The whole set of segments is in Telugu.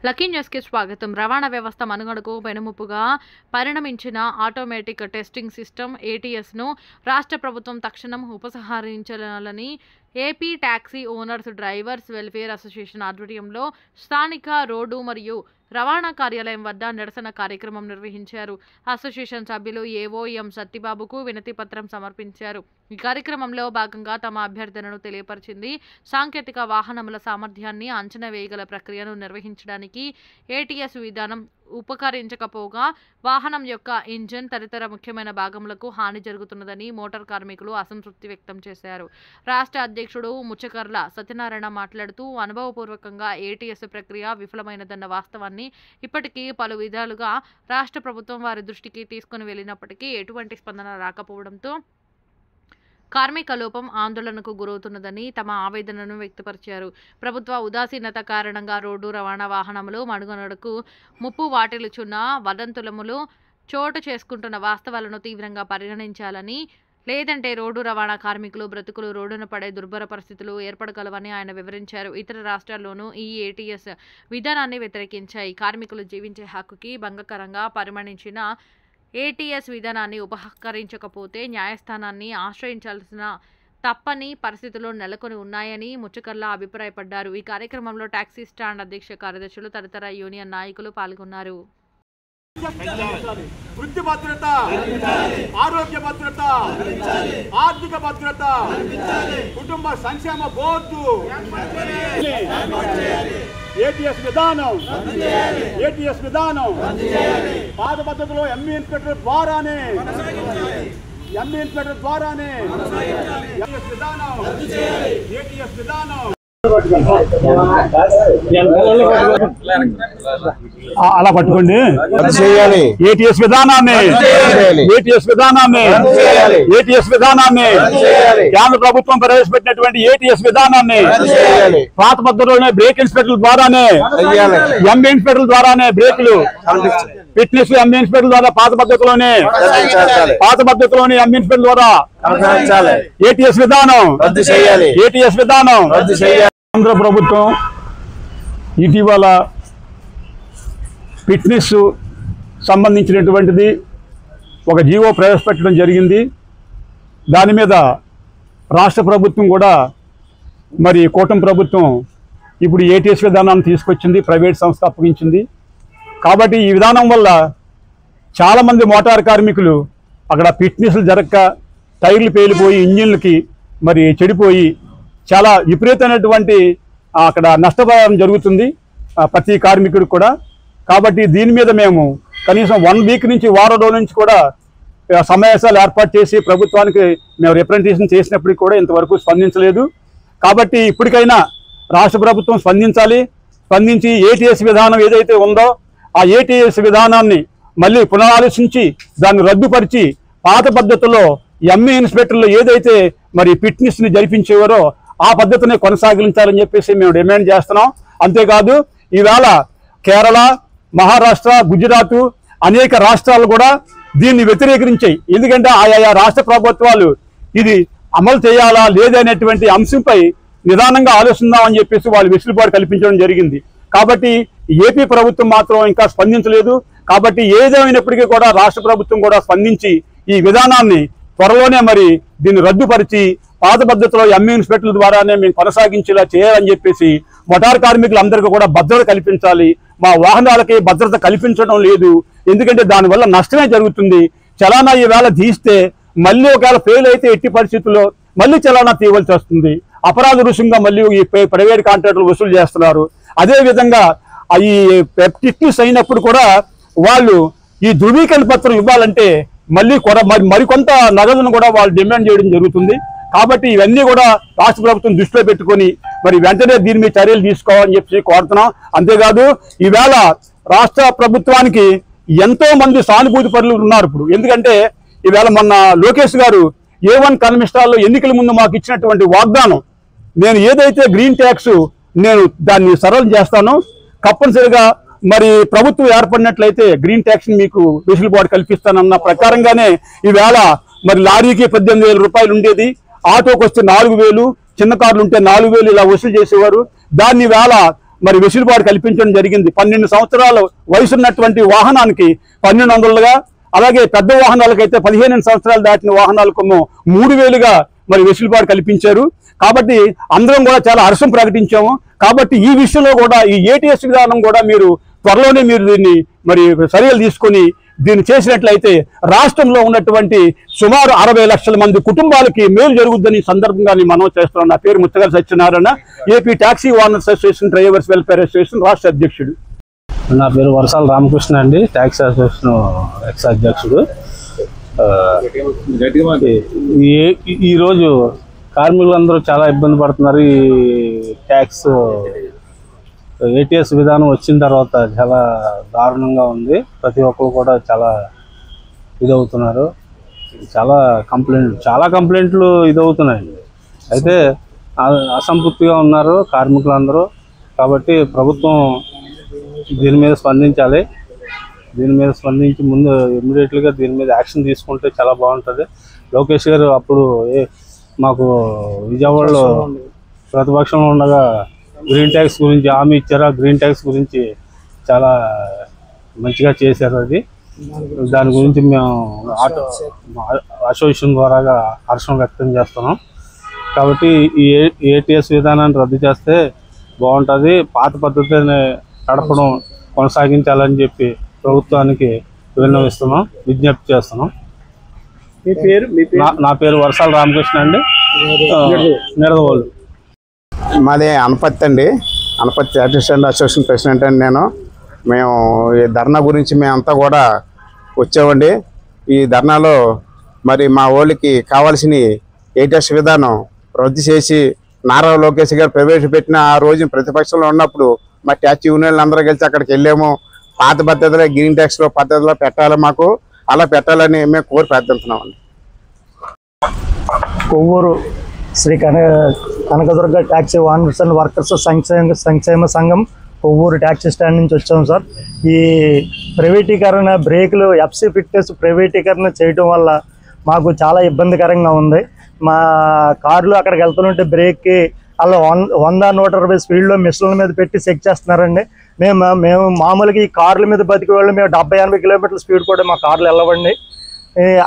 లక్కీ న్యూస్కి స్వాగతం. రవాణా వ్యవస్థ మనుగడకు పెనుముప్పుగా పరిణమించిన ఆటోమేటిక్ టెస్టింగ్ సిస్టమ్ ఏటీఎస్ను రాష్ట్ర ప్రభుత్వం తక్షణం ఉపసంహరించాలని AP taxi owners drivers welfare association ఆధ్వర్యంలో స్థానిక రోడ్డు మరియు రవాణా కార్యాలయం వద్ద నిరసన కార్యక్రమం నిర్వహించారు. అసోసియేషన్ సభ్యులు ఏవో ఎం సత్యబాబుకు వినతి పత్రం సమర్పించారు. ఈ కార్యక్రమంలో భాగంగా తమ అభ్యర్థనను తెలియపరిచింది. సాంకేతిక వాహనముల సామర్థ్యాన్ని అంచనా వేయగల ప్రక్రియను నిర్వహించడానికి ఏటీఎస్ విధానం ఉపకరించకపోగా వాహనం యొక్క ఇంజిన్ తదితర ముఖ్యమైన భాగములకు హాని జరుగుతున్నదని మోటార్ కార్మికులు అసంతృప్తి వ్యక్తం చేశారు. రాష్ట్ర అధ్యక్షుడు ముచ్చకర్ల సత్యనారాయణ మాట్లాడుతూ అనుభవపూర్వకంగా ఏటీఎస్ ప్రక్రియ విఫలమైనదన్న వాస్తవాన్ని ఇప్పటికీ పలు విధాలుగా రాష్ట్ర ప్రభుత్వం వారి దృష్టికి తీసుకుని వెళ్ళినప్పటికీ ఎటువంటి స్పందన రాకపోవడంతో కార్మిక లోపం ఆందోళనకు గురవుతున్నదని తమ ఆవేదనను వ్యక్తపరిచారు. ప్రభుత్వ ఉదాసీనత కారణంగా రోడ్డు రవాణా వాహనములు మనుగడకు ముప్పు వాటిల్లుచున్న వదంతులములు చోటు చేసుకుంటున్న వాస్తవాలను తీవ్రంగా పరిగణించాలని, లేదంటే రోడ్డు రవాణా కార్మికులు బ్రతుకులు రోడ్డున పడే దుర్భర పరిస్థితులు ఏర్పడగలవని ఆయన వివరించారు. ఇతర రాష్ట్రాల్లోనూ ఈ ఏటీఎస్ విధానాన్ని వ్యతిరేకించాయి. కార్మికులు జీవించే హక్కుకి భంగకరంగా పరిగణించిన ఏటీఎస్ విధానాన్ని ఉపసంహరించకపోతే న్యాయస్థానాన్ని ఆశ్రయించాల్సిన తప్పని పరిస్థితులు నెలకొని ఉన్నాయని ముచ్చకర్ల అభిప్రాయపడ్డారు. ఈ కార్యక్రమంలో టాక్సీ స్టాండ్ అధ్యక్ష కార్యదర్శులు తదితర యూనియన్ నాయకులు పాల్గొన్నారు. వృత్తి భద్రత, ఆరోగ్య భద్రత, ఆర్థిక భద్రత, కుటుంబ సంక్షేమ బోర్డు, ఏటీఎస్ విధానం పాత పద్ధతిలో ఎంఈ ఇన్స్పెక్టర్ ద్వారానే ఏటీఎస్ విధానం అలా పట్టుకోండి. ఏటీఎస్ విధానాన్ని కేంద్ర ప్రభుత్వం ప్రవేశపెట్టినటువంటి ఏటీఎస్ విధానాన్ని పాత పద్ధతిలోనే బ్రేక్ ఇన్స్పెక్టర్ల ద్వారానే ఎంబీ ఇన్స్పెక్టర్ల ద్వారానే బ్రేకులు ఫిట్నెస్ ఎంబీ ఇన్స్పెక్టర్ల ద్వారా పాత పద్ధతిలోనే ఎంబీ ఇన్స్పెక్టర్ల ద్వారా ఏటీఎస్ విధానం కేంద్ర ప్రభుత్వం ఇటీవల ఫిట్నెస్ సంబంధించినటువంటిది ఒక జీవో ప్రవేశపెట్టడం జరిగింది. దాని మీద రాష్ట్ర ప్రభుత్వం కూడా మరి కూటమి ప్రభుత్వం ఇప్పుడు ఏటీఎస్ విధానాన్ని తీసుకొచ్చింది, ప్రైవేట్ సంస్థ అప్పగించింది. కాబట్టి ఈ విధానం వల్ల చాలామంది మోటార్ కార్మికులు అక్కడ ఫిట్నెస్లు జరగక టైర్లు పేలిపోయి ఇంజిన్లకి మరి చెడిపోయి చాలా విపరీతమైనటువంటి అక్కడ నష్టపరిహారం జరుగుతుంది ప్రతి కార్మికుడికి కూడా. కాబట్టి దీని మీద మేము కనీసం 1 వీక్ నుంచి వారం రోజుల నుంచి కూడా సమావేశాలు ఏర్పాటు చేసి ప్రభుత్వానికి మేము రిప్రజెంటేషన్ చేసినప్పటికీ కూడా ఇంతవరకు స్పందించలేదు. కాబట్టి ఇప్పటికైనా రాష్ట్ర ప్రభుత్వం స్పందించి ఏటీఎస్ విధానం ఏదైతే ఉందో ఆ ఏటీఎస్ విధానాన్ని మళ్ళీ పునరాలోచించి దాన్ని రద్దుపరిచి పాత పద్ధతిలో ఎంఈ ఇన్స్పెక్టర్లు ఏదైతే మరి ఫిట్నెస్ని జరిపించేవారో ఆ పద్ధతిని కొనసాగించాలని చెప్పేసి మేము డిమాండ్ చేస్తున్నాం. అంతేకాదు ఈవేళ కేరళ, మహారాష్ట్ర, గుజరాత్ అనేక రాష్ట్రాలు కూడా దీన్ని వ్యతిరేకించాయి. ఎందుకంటే ఆయా రాష్ట్ర ప్రభుత్వాలు ఇది అమలు చేయాలా లేదనేటువంటి అంశంపై నిదానంగా ఆలోచిద్దామని చెప్పేసి వాళ్ళు వెసులుబాటు కల్పించడం జరిగింది. కాబట్టి ఏపీ ప్రభుత్వం మాత్రం ఇంకా స్పందించలేదు. కాబట్టి ఏదేమైనప్పటికీ కూడా రాష్ట్ర ప్రభుత్వం కూడా స్పందించి ఈ విధానాన్ని త్వరలోనే మరి దీన్ని రద్దుపరిచి పాత పద్ధతిలో ఎంఈ ఇన్స్పెక్టర్ల ద్వారానే మేము కొనసాగించేలా చేయాలని చెప్పేసి మోటార్ కార్మికులందరికీ కూడా భద్రత కల్పించాలి. మా వాహనాలకి భద్రత కల్పించడం లేదు, ఎందుకంటే దానివల్ల నష్టమే జరుగుతుంది. చలానా ఈవేళ తీస్తే మళ్ళీ ఒకవేళ ఫెయిల్ అయితే ఎట్టి పరిస్థితుల్లో మళ్ళీ చలానా తీయవలసి వస్తుంది. అపరాధ రుసుంగా మళ్ళీ ఈ ప్రైవేట్ కాంట్రాక్టర్లు వసూలు చేస్తున్నారు. అదేవిధంగా ఈ ఫిట్నెస్ అయినప్పుడు కూడా వాళ్ళు ఈ ధృవీకరణ పత్రం ఇవ్వాలంటే మళ్ళీ మరికొంత నగదును కూడా వాళ్ళు డిమాండ్ చేయడం జరుగుతుంది. కాబట్టి ఇవన్నీ కూడా రాష్ట్ర ప్రభుత్వం దృష్టిలో పెట్టుకొని మరి వెంటనే దీని మీద చర్యలు తీసుకోవాలని చెప్పి కోరుతున్నాం. అంతేకాదు ఈవేళ రాష్ట్ర ప్రభుత్వానికి ఎంతో మంది సానుభూతి పరులు ఉన్నారు ఇప్పుడు. ఎందుకంటే ఈవేళ మొన్న లోకేష్ గారు A1 కన్మిస్టాల్లో ఎన్నికల ముందు మాకు ఇచ్చినటువంటి వాగ్దానం, నేను ఏదైతే గ్రీన్ ట్యాక్స్ నేను దాన్ని సరళం చేస్తానో తప్పనిసరిగా మరి ప్రభుత్వం ఏర్పడినట్లయితే గ్రీన్ ట్యాక్స్ మీకు వెసులుబాటు కల్పిస్తానన్న ప్రకారంగానే ఈవేళ మరి లారీకి 18,000 రూపాయలు ఉండేది, ఆటోకి వస్తే 4,000, చిన్న కార్లు ఉంటే 4,000 ఇలా వసూలు చేసేవారు. దాన్ని వేళ మరి వెసులుబాటు కల్పించడం జరిగింది. 12 సంవత్సరాల వయసున్నటువంటి వాహనానికి 1200గా, అలాగే పెద్ద వాహనాలకైతే 15 సంవత్సరాలు దాటిన వాహనాలకు 3000గా మరి వెసులుబాటు కల్పించారు. కాబట్టి అందరం కూడా చాలా హర్షం ప్రకటించాము. కాబట్టి ఈ విషయంలో కూడా ఈ ఏటీఎస్ విధానం కూడా మీరు త్వరలోనే మీరు దీన్ని మరి చర్యలు తీసుకొని దీన్ని చేసినట్లయితే రాష్ట్రంలో ఉన్నటువంటి సుమారు 60 లక్షల మంది కుటుంబాలకి మేలు జరుగుద్దని సందర్భంగా మనం చేస్తున్నాం. నా పేరు Muthagala Satyanarayana, AP taxi owners association drivers welfare association రాష్ట్ర అధ్యక్షుడు. నా పేరు వర్సాల రామకృష్ణ అండి, టాక్సీ అసోసియేషన్ ఎక్స్ అధ్యక్షుడు. ఈరోజు కార్మికులందరూ చాలా ఇబ్బంది పడుతున్నారు. ఈ ట్యాక్స్ ఏటీఎస్ విధానం వచ్చిన తర్వాత చాలా దారుణంగా ఉంది. ప్రతి ఒక్కరు కూడా చాలా ఇదవుతున్నారు. చాలా కంప్లైంట్లు ఇదవుతున్నాయండి. అయితే అసంతృప్తిగా ఉన్నారు కార్మికులందరూ. కాబట్టి ప్రభుత్వం దీని మీద స్పందించాలి. దీని మీద స్పందించి ముందు ఇమ్మీడియట్గా దీని మీద యాక్షన్ తీసుకుంటే చాలా బాగుంటుంది. లోకేష్ గారు అప్పుడు మాకు విజయవాడలో ప్రతిపక్షంలో ఉండగా గ్రీన్ ట్యాక్స్ గురించి హామీ ఇచ్చారు. ఆ గ్రీన్ ట్యాక్స్ గురించి చాలా మంచిగా చేశారు. అది దాని గురించి మేము అసోసియేషన్ ద్వారాగా హర్షం వ్యక్తం చేస్తున్నాం. కాబట్టి ఈ ఏటీఎస్ విధానాన్ని రద్దు చేస్తే బాగుంటుంది. పాత పద్ధతిని నడపడం కొనసాగించాలని చెప్పి ప్రభుత్వానికి విన్నవిస్తున్నాం, విజ్ఞప్తి చేస్తున్నాం. నా పేరు వర్సాల రామకృష్ణ అండి, నిడదవోలు. మాది అనపత్తి అండి. అనపత్తి అసిస్టెంట్ అసోసియేషన్ ప్రెసిడెంట్ అండి నేను. మేము ఈ ధర్నా గురించి మేమంతా కూడా వచ్చామండి. ఈ ధర్నాలో మరి మా వాళ్ళకి కావాల్సిన ఏటీఎస్ విధానం రద్దు చేసి నారా లోకేష్ గారు ప్రవేశపెట్టిన ఆ రోజు ప్రతిపక్షంలో ఉన్నప్పుడు మా ట్యాక్సీ యూనియన్లు అందరూ కలిసి అక్కడికి వెళ్ళాము. పాత పద్ధతిలో గ్రీన్ ట్యాక్స్లో పద్ధతిలో పెట్టాలి, మాకు అలా పెట్టాలని మేము కోరి ప్రార్థిస్తున్నామండి. Kovvur Sri Kanakadurga taxi owners and workers సంక్షేమ సంఘం కొవ్వూరు ట్యాక్సీ స్టాండ్ నుంచి వచ్చాము సార్. ఈ ప్రైవేటీకరణ బ్రేకులు ఎఫ్సీ ఫిట్నెస్ ప్రైవేటీకరణ చేయడం వల్ల మాకు చాలా ఇబ్బందికరంగా ఉంది. మా కార్లు అక్కడికి వెళ్తుంటే బ్రేక్కి అలా 100-120 స్పీడ్లో మిషన్ల మీద పెట్టి చెక్ చేస్తున్నారండి. మేము మామూలుగా ఈ కార్ల మీద బతికే వాళ్ళు మేము 70-80 కిలోమీటర్ల స్పీడ్ కూడా మా కార్లు వెళ్ళవండి.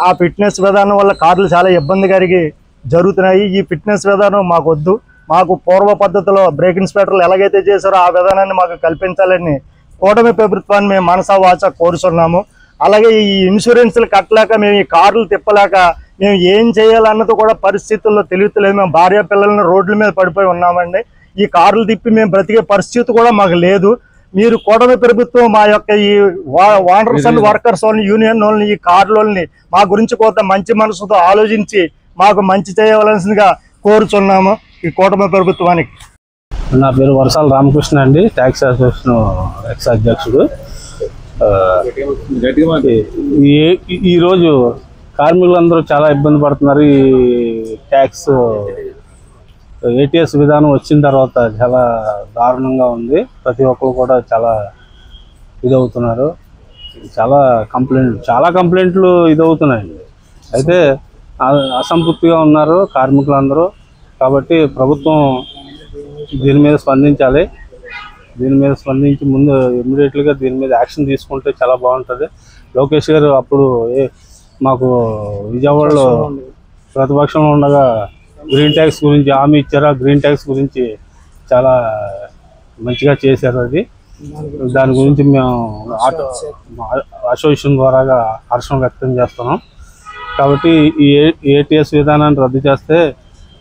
ఆ ఫిట్నెస్ విధానం వల్ల కార్లు చాలా ఇబ్బంది కలిగి జరుగుతున్నాయి. ఈ ఫిట్నెస్ విధానం మాకు వద్దు. మాకు పూర్వ పద్ధతిలో బ్రేక్ ఇన్స్పెక్టర్లు ఎలాగైతే చేశారో ఆ విధానాన్ని మాకు కల్పించాలని కూటమి ప్రభుత్వాన్ని మేము మనసా వాచా కోరుతున్నాము. అలాగే ఈ ఇన్సూరెన్స్లు కట్టలేక మేము ఈ కార్లు తిప్పలేక మేము ఏం చేయాలన్నది కూడా పరిస్థితుల్లో తెలియట్లేదు. మేము భార్య పిల్లలను రోడ్ల మీద పడిపోయి ఉన్నామండి. ఈ కార్లు తిప్పి మేము బ్రతికే పరిస్థితి కూడా మాకు లేదు. మీరు కూటమి ప్రభుత్వం మా యొక్క ఈ ఓనర్స్ అండ్ వర్కర్స్ యూనియన్ వాళ్ళని ఈ కార్లని మా గురించి కొంత మంచి మనసుతో ఆలోచించి మాకు మంచి చేయవలసిందిగా కోరుచున్నాము ఈ కూటమి ప్రభుత్వానికి. నా పేరు వర్సాల రామకృష్ణ అండి, టాక్సీ అసోసియేషన్ ఎక్స్ అధ్యక్షుడు. ఈరోజు కార్మికులందరూ చాలా ఇబ్బంది పడుతున్నారు. ఈ ట్యాక్స్ ఏటీఎస్ విధానం వచ్చిన తర్వాత చాలా దారుణంగా ఉంది. ప్రతి ఒక్కరు కూడా చాలా ఇదవుతున్నారు. చాలా కంప్లైంట్లు ఇదవుతున్నాయండి. అయితే అసంతృప్తిగా ఉన్నారు కార్మికులందరూ. కాబట్టి ప్రభుత్వం దీని మీద స్పందించాలి. దీని మీద స్పందించి ముందు ఇమ్మీడియట్గా దీని మీద యాక్షన్ తీసుకుంటే చాలా బాగుంటుంది. లోకేష్ గారు అప్పుడు మాకు విజయవాడలో ప్రతిపక్షంలో ఉండగా గ్రీన్ ట్యాక్స్ గురించి హామీ ఇచ్చారు. ఆ గ్రీన్ ట్యాక్స్ గురించి చాలా మంచిగా చేశారు. అది దాని గురించి మేము అసోసియేషన్ ద్వారాగా హర్షం వ్యక్తం చేస్తున్నాం. కాబట్టి ఈ ఏటీఎస్ విధానాన్ని రద్దు చేస్తే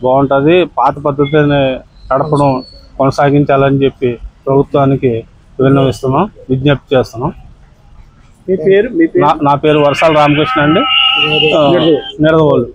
బాగుంటుంది. పాత పద్ధతిని నడపడం కొనసాగించాలని చెప్పి ప్రభుత్వానికి విన్నవిస్తున్నాం, విజ్ఞప్తి చేస్తున్నాం. నా పేరు వర్సాల రామకృష్ణ అండి, నిడదవోలు.